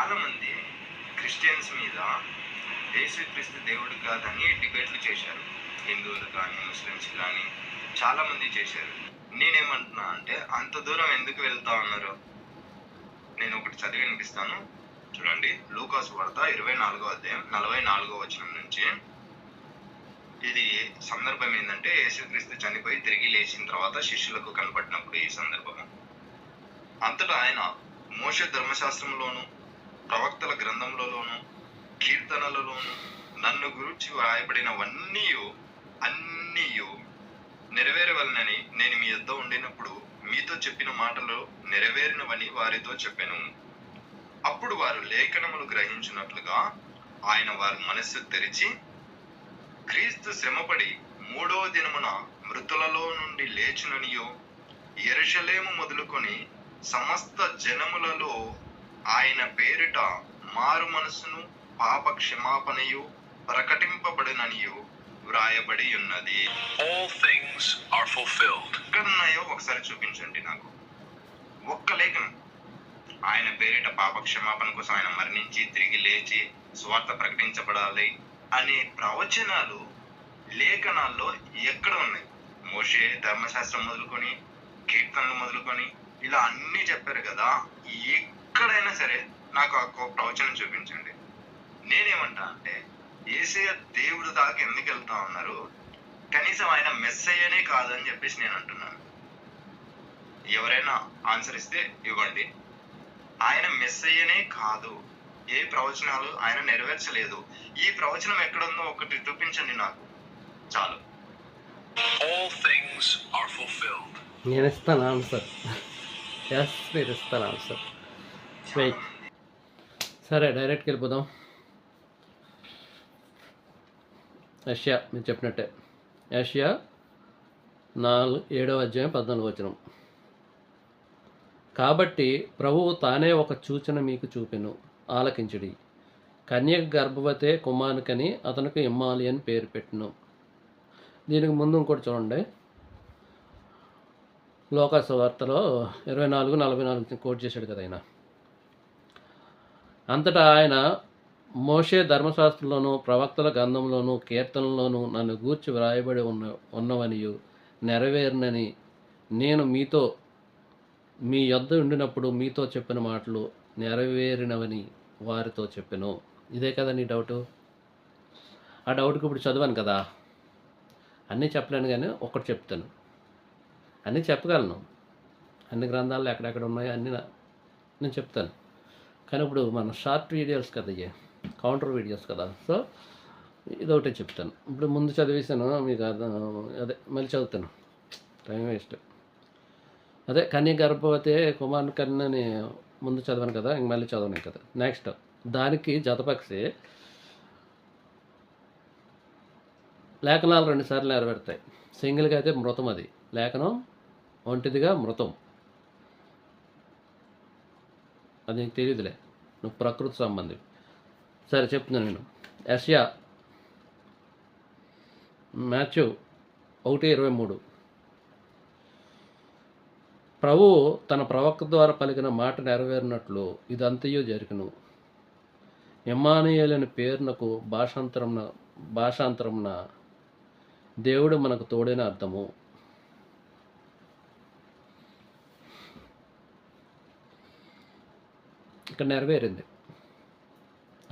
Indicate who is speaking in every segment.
Speaker 1: చాలామంది క్రిస్టియన్స్ మీద యేసుక్రీస్తు దేవుడు కాదని డిబేట్లు చేశారు. హిందువులు కానీ ముస్లిమ్స్ కానీ చాలామంది చేశారు. నేనేమంటున్నా అంటే అంత దూరం ఎందుకు వెళ్తా ఉన్నారు? నేను ఒకటి చదివి వినిపిస్తాను, చూడండి. లూకాసు వార్త 24వ అధ్యాయం 44వ వచనం నుంచి. ఇది సందర్భం ఏంటంటే యేసుక్రీస్తు చనిపోయి తిరిగి లేచిన తర్వాత శిష్యులకు కనపడినప్పుడు ఈ సందర్భము. అంతటా ఆయన మోషే ధర్మశాస్త్రంలోను ప్రవక్తల గ్రంథంలోను కీర్తనలలోను నన్ను గురించి వ్రాయబడినవన్నీ నెరవేరవలనని నేను మీ యొద్ద ఉండినప్పుడు మీతో చెప్పిన మాటలు నెరవేరినవని వారితో చెప్పాను. అప్పుడు వారు లేఖనములు గ్రహించినట్లుగా ఆయన వారి మనస్సు తెరిచి, క్రీస్తు శ్రమపడి 3వ దినమున మృతులలో నుండి లేచుననియో, యెరూషలేము మొదలుకొని సమస్త జనములలో ఆయన పేరిట మారు మనసును పాప క్షమాపణయు ప్రకటింపబడిననియు వ్రాయబడి ఉన్నది.
Speaker 2: All things are fulfilled.
Speaker 1: ఎక్కడున్నాయో ఒకసారి చూపించండి నాకు. ఒక్క లేఖనం ఆయన పేరిట పాప క్షమాపణ కోసం ఆయన మరణించి తిరిగి లేచి స్వార్థ ప్రకటించబడాలి అనే ప్రవచనాలు లేఖనాల్లో ఎక్కడ ఉన్నాయి? మోషే ధర్మశాస్త్రం మొదలుకొని కీర్తనలు మొదలుకొని ఇలా అన్నీ చెప్పారు కదా. ఎక్కడైనా సరే నాకు ఆ ప్రవచనం చూపించండి. నేనేమంటా అంటే యేసయ్య దేవుడు దాకా ఎందుకు వెళ్తా ఉన్నారు? కనీసం ఆయన మెస్సయ్యనే కాదని చెప్పేసి నేను అంటున్నాను. ఎవరైనా ఆన్సర్ ఇస్తే ఇవ్వండి. ఆయన మెస్సయ్యనే కాదు, ఏ ప్రవచనాలు ఆయన నెరవేర్చలేదు. ఈ ప్రవచనం ఎక్కడుందో ఒకటి చూపించండి నాకు చాలు.
Speaker 2: All things are fulfilled.
Speaker 3: నేను ఇస్తాను ఆన్సర్. ఎస్, మీరు ఇస్తాను ఆన్సర్. వెయిట్. సరే, డైరెక్ట్కి వెళ్ళిపోదాం. యెషయా మీరు చెప్పినట్టే. యెషయా 7వ అధ్యాయం 14వ వచనం. కాబట్టి ప్రభువు తానే ఒక సూచన మీకు చూపెను, ఆలకించుడి. కన్యక గర్భవతే కుమారునికని అతనికి ఇమ్మాలి అని పేరు పెట్టెను. దీనికి ముందు ఇంకోటి చూడండి. లూకాసు వార్తలో 24:44 కోట్ చేశాడు కదా ఆయన. అంతటా ఆయన మోషే ధర్మశాస్త్రంలోను ప్రవక్తల గ్రంథంలోను కీర్తనలోను నన్ను గూర్చి వ్రాయబడి ఉన్నవనియు నెరవేరినని నేను మీ యొద్ద ఉండినప్పుడు మీతో చెప్పిన మాటలు నెరవేరినవని వారితో చెప్పాను. ఇదే కదా నీ డౌటు? ఆ డౌట్కి ఇప్పుడు చదివాను కదా. అన్నీ చెప్పలేను కానీ ఒకటి చెప్తాను. అన్నీ చెప్పగలను, అన్ని గ్రంథాల్లో ఎక్కడెక్కడ ఉన్నాయో అన్నీ నేను చెప్తాను. కానీ ఇప్పుడు మన షార్ట్ వీడియోస్ కదా, ఇవి కౌంటర్ వీడియోస్ కదా. సో ఇదొకటి చెప్తాను. ఇప్పుడు ముందు చదివేసాను మీకు అదే మళ్ళీ చదువుతాను, టైం వేస్ట్. అదే కన్య గర్భవతి కుమారుని కన్యని ముందు చదివాను కదా, ఇంక మళ్ళీ చదవను కదా. నెక్స్ట్ దానికి జతపక్షి లేఖనాలు 2 సార్లు నెరవేరుతాయి. సింగిల్గా అయితే మృతం, అది లేఖనం ఒంటిదిగా మృతం. అది నీకు తెలియదులే, నువ్వు ప్రకృతి సంబంధి. సరే చెప్తున్నాను నేను. యెషయా మాథ్యూ 1:23. ప్రభువు తన ప్రవక్త ద్వారా పలికిన మాట నెరవేరినట్లు ఇదంతయు జరిగిను. ఇమ్మానుయేలు అనే పేరునకు భాషాంతరమున దేవుడు మనకు తోడైన అర్థము. ఇక్కడ నెరవేరింది.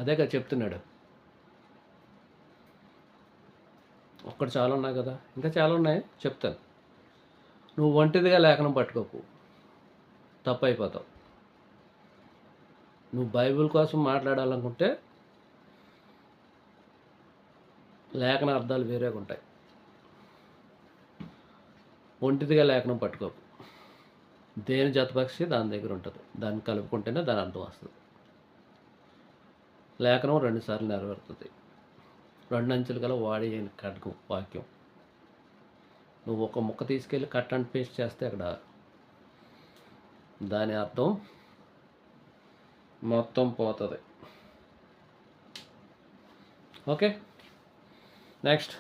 Speaker 3: అదేగా చెప్తున్నాడు. ఒక్కటి చాలా ఉన్నాయి కదా, ఇంకా చాలా ఉన్నాయి చెప్తాను. నువ్వు ఒంటిదిగా లేఖనం పట్టుకోకు, తప్పు అయిపోతావు. నువ్వు బైబిల్ కోసం మాట్లాడాలనుకుంటే లేఖన అర్థాలు వేరేగా ఉంటాయి. ఒంటిదిగా లేఖనం పట్టుకోకు. దేని జతపక్షి దాని దగ్గర ఉంటుంది, దాన్ని కలుపుకుంటేనే దాని అర్థం వస్తుంది. లేఖనం 2 సార్లు నెరవేరుతుంది. 2 అంచెలు గల వాడి ఖడ్గం వాక్యం. నువ్వు ఒక ముక్క తీసుకెళ్ళి కట్ అండ్ పేస్ట్ చేస్తే అక్కడ దాని అర్థం మొత్తం పోతుంది. Okay, next.